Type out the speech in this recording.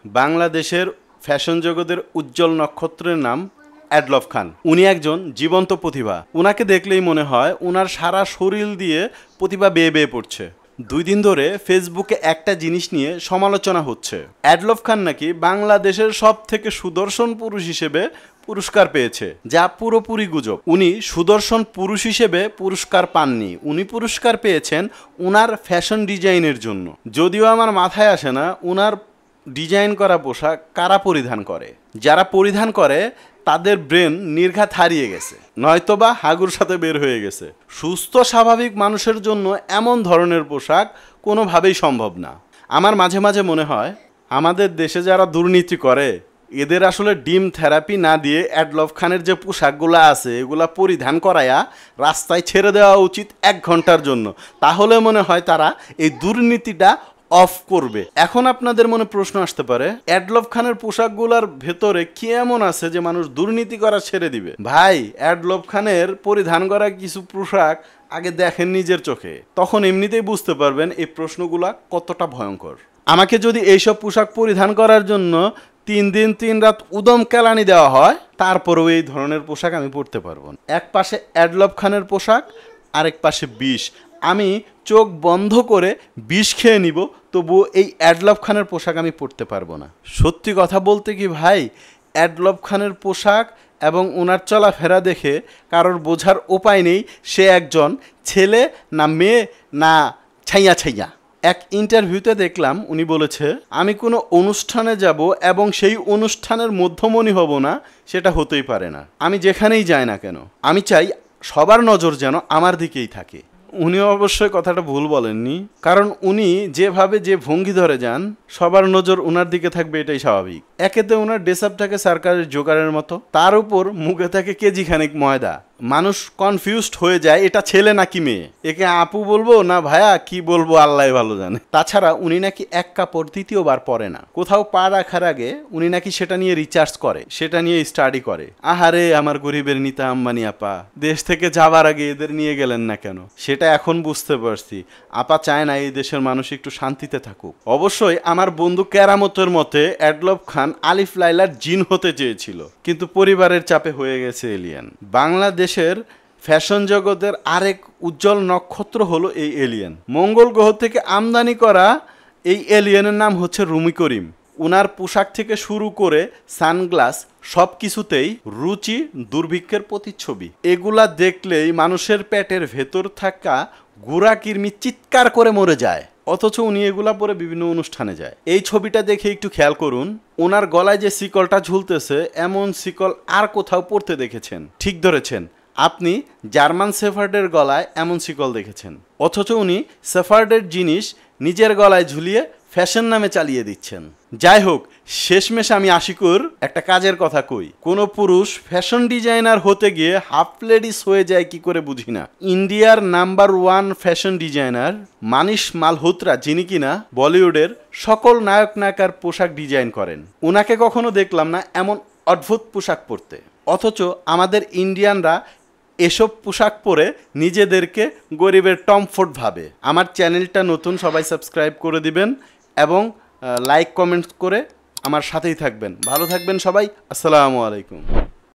বাংলাদেশের ফ্যাশন জগতের উজ্জ্বল নক্ষত্রের নাম অ্যাডলফ খান। উনি একজন জীবন্ত প্রতিভা। উনাকে দেখলেই মনে হয় উনার সারা শরীর দিয়ে প্রতিভা বেয়ে বেয়ে পড়ছে। 2 দিন ধরে ফেসবুকে একটা জিনিস নিয়ে সমালোচনা হচ্ছে। অ্যাডলফ খান নাকি বাংলাদেশের সব থেকে সুদর্শন পুরুষ হিসেবে পুরস্কার পেয়েছে, যা পুরোপুরি গুজব। উনি সুদর্শন পুরুষ হিসেবে পুরস্কার পাননি, উনি পুরস্কার পেয়েছেন উনার ফ্যাশন ডিজাইনের জন্য। যদিও আমার মাথায় আসে না উনার ডিজাইন করা পোশাক কারা পরিধান করে। যারা পরিধান করে তাদের ব্রেন নির্ঘাত হারিয়ে গেছে, নয়তোবা হাগুর সাথে বের হয়ে গেছে। সুস্থ স্বাভাবিক মানুষের জন্য এমন ধরনের পোশাক কোনোভাবেই সম্ভব না। আমার মাঝে মাঝে মনে হয় আমাদের দেশে যারা দুর্নীতি করে এদের আসলে ডিম থেরাপি না দিয়ে অ্যাডলফ খানের যে পোশাকগুলো আছে এগুলা পরিধান করায়া রাস্তায় ছেড়ে দেওয়া উচিত 1 ঘন্টার জন্য। তাহলে মনে হয় তারা এই দুর্নীতিটা অফ করবে। এখন আপনাদের মনে প্রশ্ন আসতে পারে, অ্যাডলফ খানের পোশাকগুলোর ভেতরে কি এমন আছে যে মানুষ দুর্নীতি করা ছেড়ে দিবে? ভাই, অ্যাডলফ খানের পরিধান করা কিছু পোশাক আগে দেখেন নিজের চোখে, তখন এমনিতেই বুঝতে পারবেন এই প্রশ্নগুলা কতটা ভয়ঙ্কর। আমাকে যদি এইসব পোশাক পরিধান করার জন্য 3 দিন 3 রাত উদম কেলানি দেওয়া হয়, তারপরেও এই ধরনের পোশাক আমি পরতে পারবো না। এক পাশে অ্যাডলফ খানের পোশাক, আরেক পাশে বিষ। আমি চোখ বন্ধ করে বিষ খেয়ে নিব, তবুও এই অ্যাডলফ খানের পোশাক আমি পরতে পারবো না। সত্যি কথা বলতে কি ভাই, অ্যাডলফ খানের পোশাক এবং ওনার চলাফেরা দেখে কারোর বোঝার উপায় নেই সে একজন ছেলে না মেয়ে না ছাইয়া ছাইয়া। এক ইন্টারভিউতে দেখলাম উনি বলেছে, আমি কোনো অনুষ্ঠানে যাব এবং সেই অনুষ্ঠানের মধ্যমণি হব না, সেটা হতেই পারে না। আমি যেখানেই যাই না কেন, আমি চাই সবার নজর যেন আমার দিকেই থাকে। উনি অবশ্যই কথাটা ভুল বলেননি, কারণ উনি যেভাবে যে ভঙ্গি ধরে যান সবার নজর ওনার দিকে থাকবে, এটাই স্বাভাবিক। একেতে ওনার ড্রেসআপ থাকে সরকারের জোগাড়ের মতো, তার উপর মুখে থাকে কেজি খানিক ময়দা। মানুষ কনফিউজড হয়ে যায় এটা ছেলে নাকি মেয়ে, একে আপু বলবো না ভাইয়া কি বলবো আল্লাহ ভালো জানে। তাছাড়া উনি নাকি এক কাপড় দ্বিতীয়বার পরে না। কোথাও পা রাখার আগে উনি নাকি সেটা নিয়ে রিচার্জ করে, সেটা নিয়ে স্টাডি করে। আহারে আমার গরিবের নিতা আম্বানি আপা, দেশ থেকে যাবার আগে এদের নিয়ে গেলেন না কেন? সেটা এখন বুঝতে পারছি। আপা চায় না এই দেশের মানুষ একটু শান্তিতে থাকুক। অবশ্যই আমার বন্ধু কেরামতের মতে অ্যাডলফ খান আলিফ লাইলার জিন হতে চেয়েছিল, কিন্তু পরিবারের চাপে হয়ে গেছে এলিয়েন। বাংলাদেশের ফ্যাশন জগতের আরেক উজ্জ্বল নক্ষত্র হলো এই এলিয়েন। মঙ্গল গ্রহ থেকে আমদানি করা এই এলিয়েনের নাম হচ্ছে রুমি করিম। উনার পোশাক থেকে শুরু করে সানগ্লাস সব কিছুতেই রুচি দুর্ভিক্ষের প্রতিচ্ছবি। এগুলা দেখলেই মানুষের পেটের ভেতর থাকা গুড়া কিরমি চিৎকার করে মরে যায়, অথচ উনি এগুলা পরে বিভিন্ন অনুষ্ঠানে যায়। এই ছবিটা দেখে একটু খেয়াল করুন, ওনার গলায় যে শিকলটা ঝুলতেছে এমন শিকল আর কোথাও পরতে দেখেছেন? ঠিক ধরেছেন, আপনি জার্মান শেফার্ডের গলায় এমন শিকল দেখেছেন, অথচ উনি শেফার্ডের জিনিস নিজের গলায় ঝুলিয়ে ফ্যাশন নামে চালিয়ে দিচ্ছেন। যাই হোক, শেষমেশ আমি আশিকুর একটা কাজের কথা কই, কোনো পুরুষ ফ্যাশন ডিজাইনার হতে গিয়ে হাফ লেডিস হয়ে যায় কি করে বুঝি না। ইন্ডিয়ার number 1 fashion designer Manish Malhotra, যিনি কিনা বলিউডের সকল নায়ক নায়িকার পোশাক ডিজাইন করেন, ওনাকে কখনো দেখলাম না এমন অদ্ভুত পোশাক পরতে। অথচ আমাদের ইন্ডিয়ানরা এসব পোশাক পরে নিজেদেরকে গরিবের টমফোর্ট ভাবে। আমার চ্যানেলটা নতুন, সবাই সাবস্ক্রাইব করে দিবেন এবং লাইক কমেন্টস করে আমার সাথেই থাকবেন। ভালো থাকবেন সবাই। আসসালামু আলাইকুম।